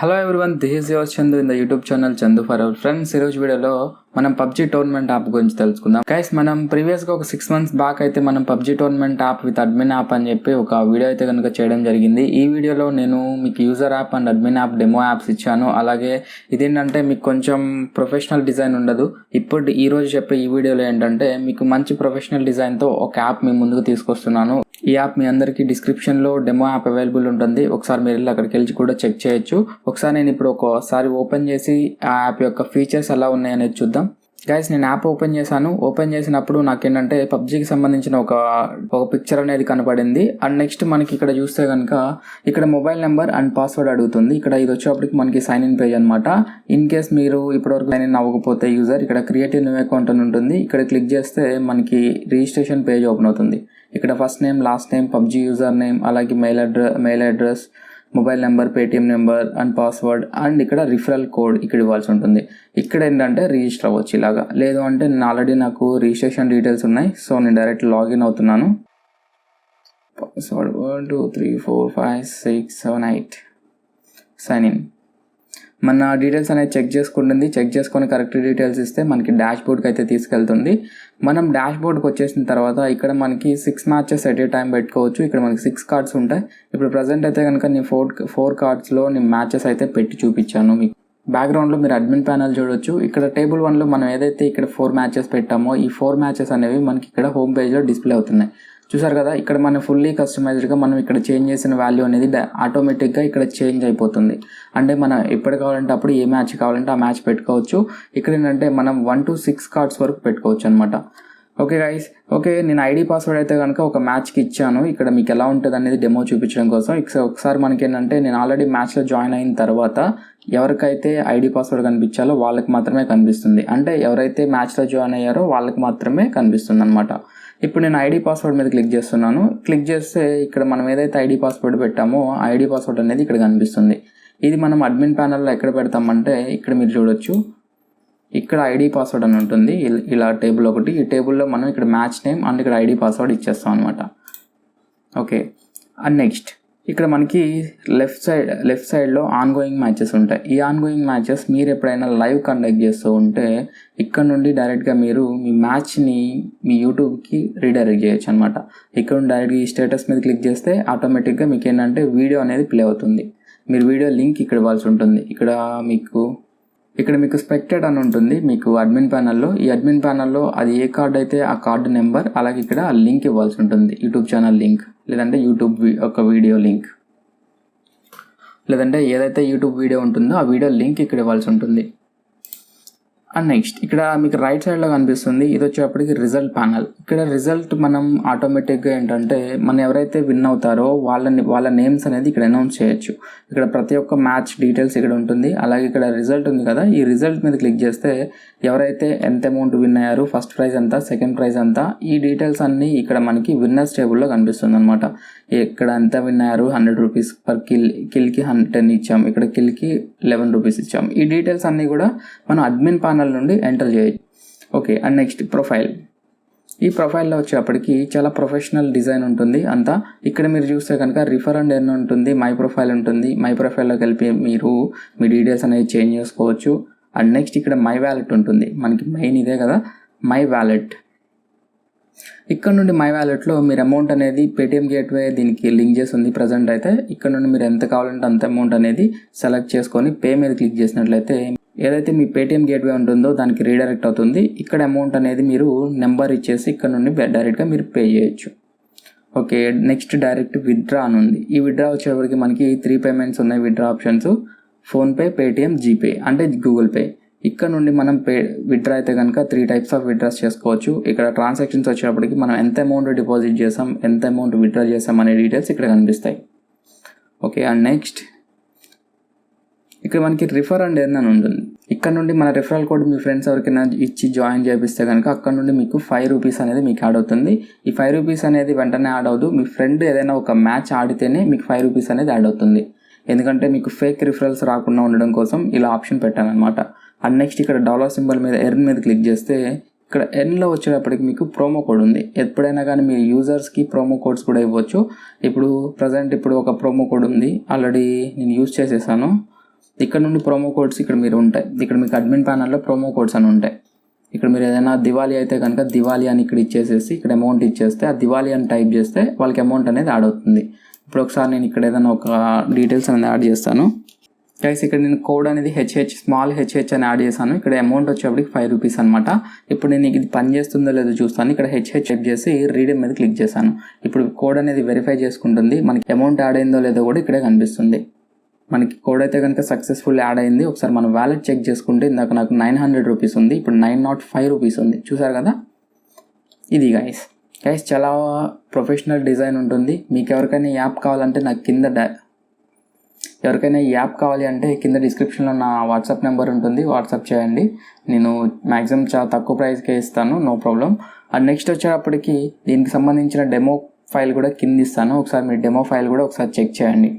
Hello everyone, this is your Chandu in the YouTube channel Chandu for our friends. ఈరోజు వీడియోలో మనం PUBG tournament app గురించి తెలుసుకుందాం. గైస్, మనం ప్రీవియస్గా ఒక 6 months బ్యాక్ అయితే మనం PUBG tournament app with admin app అని చెప్పి ఒక వీడియో అయితే కనుక చేయడం జరిగింది. ఈ వీడియోలో నేను మీకు user app and admin app demo apps ఇచ్చాను. అలాగే ఇదేంటంటే మీకు కొంచెం ప్రొఫెషనల్ డిజైన్ ఉండదు. ఇప్పుడు ఈ రోజు చెప్పే ఈ వీడియోలో ఏంటంటే మీకు మంచి ప్రొఫెషనల్ డిజైన్తో ఒక యాప్ మీ ముందుకు తీసుకొస్తున్నాను. ఈ యాప్ మీ అందరికీ డిస్క్రిప్షన్లో డెమో యాప్ అవైలబుల్ ఉంటుంది. ఒకసారి మీరు వెళ్ళి అక్కడికి వెళ్ళి కూడా చెక్ చేయొచ్చు. ఒకసారి నేను ఇప్పుడు ఒకసారి ఓపెన్ చేసి ఆ యాప్ యొక్క ఫీచర్స్ ఎలా ఉన్నాయనేది చూద్దాం. గైస్, నేను యాప్ ఓపెన్ చేశాను. ఓపెన్ చేసినప్పుడు నాకేంటంటే పబ్జీకి సంబంధించిన ఒక పిక్చర్ అనేది కనపడింది. అండ్ నెక్స్ట్ మనకి ఇక్కడ చూస్తే కనుక ఇక్కడ మొబైల్ నెంబర్ అండ్ పాస్వర్డ్ అడుగుతుంది. ఇక్కడ ఇది వచ్చేప్పటికి మనకి సైన్ ఇన్ పేజ్ అనమాట. ఇన్ కేస్ మీరు ఇప్పటివరకు సైన్ ఇన్ అవ్వకపోతే యూజర్ ఇక్కడ క్రియేట్ న్యూ అకౌంట్ అని ఉంటుంది. ఇక్కడ క్లిక్ చేస్తే మనకి రిజిస్ట్రేషన్ పేజ్ ఓపెన్ అవుతుంది. ఇక్కడ first name, last name, PUBG user name, అలాగే mail address, mobile number, Paytm number and password and ఇక్కడ రిఫరల్ కోడ్ ఇక్కడ ఇవ్వాల్సి ఉంటుంది. ఇక్కడ ఏంటంటే రిజిస్టర్ అవ్వచ్చు ఇలాగా. లేదు అంటే నేను ఆల్రెడీ నాకు రిజిస్ట్రేషన్ డీటెయిల్స్ ఉన్నాయి, సో నేను డైరెక్ట్ లాగిన్ అవుతున్నాను. Password 1 2 3 4 5 6 7 8 sign in. మన డీటెయిల్స్ అనేది చెక్ చేసుకుంటుంది. చెక్ చేసుకొని కరెక్ట్ డీటెయిల్స్ ఇస్తే మనకి డాష్ బోర్డ్కి అయితే తీసుకెళ్తుంది. మనం డాష్ బోర్డ్కి వచ్చేసిన తర్వాత ఇక్కడ మనకి 6 matches ఎట్ ఏ టైం పెట్టుకోవచ్చు. ఇక్కడ మనకి 6 cards ఉంటాయి. ఇప్పుడు ప్రజెంట్ అయితే కనుక నేను 4 cardsలో నేను మ్యాచెస్ అయితే పెట్టి చూపించాను మీకు. బ్యాక్గ్రౌండ్లో మీరు అడ్మిన్ ప్యానల్ చూడొచ్చు. ఇక్కడ టేబుల్ 1లో మనం ఏదైతే ఇక్కడ 4 matches పెట్టామో ఈ 4 matches అనేవి మనకి ఇక్కడ హోమ్ పేజ్లో డిస్ప్లే అవుతున్నాయి. చూసారు కదా, ఇక్కడ మనం ఫుల్లీ కస్టమైజ్డ్గా మనం ఇక్కడ చేంజ్ చేసిన వాల్యూ అనేది ఆటోమేటిక్గా ఇక్కడ చేంజ్ అయిపోతుంది. అంటే మనం ఎప్పుడు కావాలంటే అప్పుడు ఏ మ్యాచ్ కావాలంటే ఆ మ్యాచ్ పెట్టుకోవచ్చు. ఇక్కడ ఏంటంటే మనం 1 to 6 cards వరకు పెట్టుకోవచ్చు అనమాట. ఓకే గైస్, ఓకే, నేను ఐడి పాస్వర్డ్ అయితే కనుక ఒక మ్యాచ్కి ఇచ్చాను. ఇక్కడ మీకు ఎలా ఉంటుంది అనేది డెమో చూపించడం కోసం. ఒకసారి మనకి ఏంటంటే నేను ఆల్రెడీ మ్యాచ్లో జాయిన్ అయిన తర్వాత ఎవరికైతే ఐడి పాస్వర్డ్ కనిపించాలో వాళ్ళకి మాత్రమే కనిపిస్తుంది. అంటే ఎవరైతే మ్యాచ్లో జాయిన్ అయ్యారో వాళ్ళకి మాత్రమే కనిపిస్తుంది అనమాట. ఇప్పుడు నేను ఐడి పాస్వర్డ్ మీద క్లిక్ చేస్తున్నాను. క్లిక్ చేస్తే ఇక్కడ మనం ఏదైతే ఐడి పాస్వర్డ్ పెట్టామో ఆ ఐడి పాస్వర్డ్ అనేది ఇక్కడ కనిపిస్తుంది. ఇది మనం అడ్మిన్ ప్యానల్లో ఎక్కడ పెడతామంటే ఇక్కడ మీరు చూడొచ్చు. ఇక్కడ ఐడి పాస్వర్డ్ అని ఉంటుంది. ఇలా టేబుల్ ఒకటి, ఈ టేబుల్లో మనం ఇక్కడ మ్యాచ్ నేమ్ అండ్ ఇక్కడ ఐడి పాస్వర్డ్ ఇచ్చేస్తాం అనమాట. ఓకే, అండ్ నెక్స్ట్ ఇక్కడ మనకి లెఫ్ట్ సైడ్లో ఆన్గోయింగ్ మ్యాచెస్ ఉంటాయి. ఈ ఆన్గోయింగ్ మ్యాచెస్ మీరు ఎప్పుడైనా లైవ్ కండక్ట్ చేస్తూ ఉంటే ఇక్కడ నుండి డైరెక్ట్గా మీరు మీ మ్యాచ్ని మీ యూట్యూబ్కి రీడైరెక్ట్ చేయొచ్చు అనమాట. ఇక్కడ నుండి డైరెక్ట్గా ఈ స్టేటస్ మీద క్లిక్ చేస్తే ఆటోమేటిక్గా మీకు ఏంటంటే వీడియో అనేది ప్లే అవుతుంది. మీరు వీడియో లింక్ ఇక్కడ ఇవ్వాల్సి ఉంటుంది. ఇక్కడ మీకు స్పెక్టెడ్ అని ఉంటుంది మీకు అడ్మిన్ ప్యానల్లో. ఈ అడ్మిన్ ప్యానల్లో అది ఏ కార్డ్ అయితే ఆ కార్డు నెంబర్, అలాగే ఇక్కడ ఆ లింక్ ఇవ్వాల్సి ఉంటుంది. యూట్యూబ్ ఛానల్ లింక్, లేదంటే యూట్యూబ్ ఒక వీడియో లింక్, లేదంటే ఏదైతే యూట్యూబ్ వీడియో ఉంటుందో ఆ వీడియో లింక్ ఇక్కడ ఇవ్వాల్సి ఉంటుంది. అండ్ నెక్స్ట్ ఇక్కడ మీకు రైట్ సైడ్లో కనిపిస్తుంది. ఇది వచ్చేప్పటికి రిజల్ట్ ప్యానల్. ఇక్కడ రిజల్ట్ మనం ఆటోమేటిక్గా ఏంటంటే మనం ఎవరైతే విన్ అవుతారో వాళ్ళ నేమ్స్ అనేది ఇక్కడ అనౌన్స్ చేయొచ్చు. ఇక్కడ ప్రతి ఒక్క మ్యాచ్ డీటెయిల్స్ ఇక్కడ ఉంటుంది. అలాగే ఇక్కడ రిజల్ట్ ఉంది కదా, ఈ రిజల్ట్ మీద క్లిక్ చేస్తే ఎవరైతే ఎంత అమౌంట్ విన్ అయ్యారు, ఫస్ట్ ప్రైజ్ ఎంత, సెకండ్ ప్రైజ్ ఎంత, ఈ డీటెయిల్స్ అన్నీ ఇక్కడ మనకి విన్నర్స్ టేబుల్లో కనిపిస్తుంది అనమాట. ఇక్కడ ఎంత విన్ అయ్యారు, 100 rupees పర్ కిల్కి 10 ఇచ్చాం, ఇక్కడ కిల్కి 11 rupees ఇచ్చాం. ఈ డీటెయిల్స్ అన్నీ కూడా మనం అడ్మిన్ ప్యానల్ నుండి ఎంటర్ చేయొచ్చు. Okay, and next profile. ఈ ప్రొఫైల్లో వచ్చేప్పటికి చాలా ప్రొఫెషనల్ డిజైన్ ఉంటుంది అంతా. ఇక్కడ మీరు చూస్తే కనుక రిఫర్ అండ్ ఎర్న్ ఉంటుంది, మై ప్రొఫైల్ ఉంటుంది. మై ప్రొఫైల్లోకి వెళ్ళి మీరు మీ డీటెయిల్స్ అనేది చేంజ్ చేసుకోవచ్చు. అండ్ నెక్స్ట్ ఇక్కడ మై వ్యాలెట్ ఉంటుంది. మనకి మెయిన్ ఇదే కదా, మై వ్యాలెట్. ఇక్కడ నుండి మై వ్యాలెట్లో మీరు అమౌంట్ అనేది పేటిఎం గేట్వే దీనికి లింక్ చేసి ఉంది ప్రజెంట్ అయితే. ఇక్కడ నుండి మీరు ఎంత కావాలంటే అంత అమౌంట్ అనేది సెలెక్ట్ చేసుకొని పే మీద క్లిక్ చేసినట్లయితే ఏదైతే మీ పేటిఎం గేట్వే ఉంటుందో దానికి రీడైరెక్ట్ అవుతుంది. ఇక్కడ అమౌంట్ అనేది మీరు నెంబర్ ఇచ్చేసి ఇక్కడ నుండి డైరెక్ట్గా మీరు పే చేయొచ్చు. ఓకే, నెక్స్ట్ డైరెక్ట్ విత్డ్రా అని ఉంది. ఈ విత్డ్రా వచ్చేప్పటికి మనకి 3 payments ఉన్నాయి withdraw options: PhonePe, Paytm, GPay అంటే గూగుల్ పే. ఇక్కడ నుండి మనం విత్డ్రా అయితే కనుక 3 types ఆఫ్ విత్డ్రాస్ చేసుకోవచ్చు. ఇక్కడ ట్రాన్సాక్షన్స్ వచ్చేప్పటికి మనం ఎంత అమౌంట్ డిపాజిట్ చేసాం, ఎంత అమౌంట్ విత్డ్రా చేసాం అనే డీటెయిల్స్ ఇక్కడ కనిపిస్తాయి. ఓకే, అండ్ నెక్స్ట్ ఇక్కడ మనకి రిఫర్ అండ్ ఎర్న్ అని ఉంటుంది. ఇక్కడ నుండి మన రిఫరల్ కోడ్ మీ ఫ్రెండ్స్ ఎవరికైనా ఇచ్చి జాయిన్ చేపిస్తే కనుక అక్కడ నుండి మీకు 5 rupees అనేది మీకు యాడ్ అవుతుంది. ఈ 5 rupees అనేది వెంటనే యాడ్ అవ్వదు. మీ ఫ్రెండ్ ఏదైనా ఒక మ్యాచ్ ఆడితేనే మీకు 5 rupees అనేది యాడ్ అవుతుంది. ఎందుకంటే మీకు ఫేక్ రిఫరల్స్ రాకుండా ఉండడం కోసం ఇలా ఆప్షన్ పెట్టాను అనమాట. అండ్ నెక్స్ట్ ఇక్కడ $సింబల్ మీద ఎర్న్ మీద క్లిక్ చేస్తే ఇక్కడ ఎర్న్లో వచ్చేటప్పటికి మీకు ప్రోమో కోడ్ ఉంది. ఎప్పుడైనా కానీ మీరు యూజర్స్కి ప్రోమో కోడ్స్ కూడా ఇవ్వచ్చు. ఇప్పుడు ప్రజెంట్ ఒక ప్రోమో కోడ్ ఉంది, ఆల్రెడీ నేను యూజ్ చేసేసాను. ఇక్కడ నుండి ప్రోమో కోడ్స్ ఇక్కడ మీరు ఉంటాయి. ఇక్కడ మీకు అడ్మిన్ ప్యానల్లో ప్రోమో కోడ్స్ అని ఉంటాయి. ఇక్కడ మీరు ఏదైనా దివాళీ అయితే కనుక దివాళీ అని ఇక్కడ ఇచ్చేసేసి ఇక్కడ అమౌంట్ ఇచ్చేస్తే ఆ దివాళీ అని టైప్ చేస్తే వాళ్ళకి అమౌంట్ అనేది యాడ్ అవుతుంది. ఇప్పుడు ఒకసారి నేను ఇక్కడ ఏదైనా ఒక డీటెయిల్స్ అనేది యాడ్ చేస్తాను. గైస్ ఇక్కడ నేను కోడ్ అనేది స్మాల్ హెచ్హెచ్ అని యాడ్ చేశాను. ఇక్కడ అమౌంట్ వచ్చేప్పటికి 5 రూపీస్ అనమాట. ఇప్పుడు నేను ఇది పని చేస్తుందో లేదో చూస్తాను. ఇక్కడ టైప్ చేసి రీడీమ్ మీద క్లిక్ చేశాను. ఇప్పుడు కోడ్ అనేది వెరిఫై చేసుకుంటుంది. మనకి అమౌంట్ యాడ్ అయిందో లేదో కూడా ఇక్కడే కనిపిస్తుంది. మనకి కోడ్ అయితే కనుక సక్సెస్ఫుల్ యాడ్ అయింది. ఒకసారి మన వ్యాలెట్ చెక్ చేసుకుంటే ఇందాక నాకు 900 రూపీస్ ఉంది, ఇప్పుడు 905 రూపీస్ ఉంది. చూసారు కదా, ఇది గైస్ చాలా ప్రొఫెషనల్ డిజైన్ ఉంటుంది. మీకు ఎవరికైనా యాప్ కావాలంటే నాకు ఎవరికైనా ఈ యాప్ కావాలి అంటే కింద డిస్క్రిప్షన్లో నా వాట్సాప్ నెంబర్ ఉంటుంది, వాట్సాప్ చేయండి. నేను మ్యాక్సిమం చాలా తక్కువ ప్రైస్కే ఇస్తాను, నో ప్రాబ్లం. అండ్ నెక్స్ట్ వచ్చేటప్పటికి దీనికి సంబంధించిన డెమో ఫైల్ కూడా కింద ఇస్తాను. ఒకసారి మీ డెమో ఫైల్ కూడా ఒకసారి చెక్ చేయండి.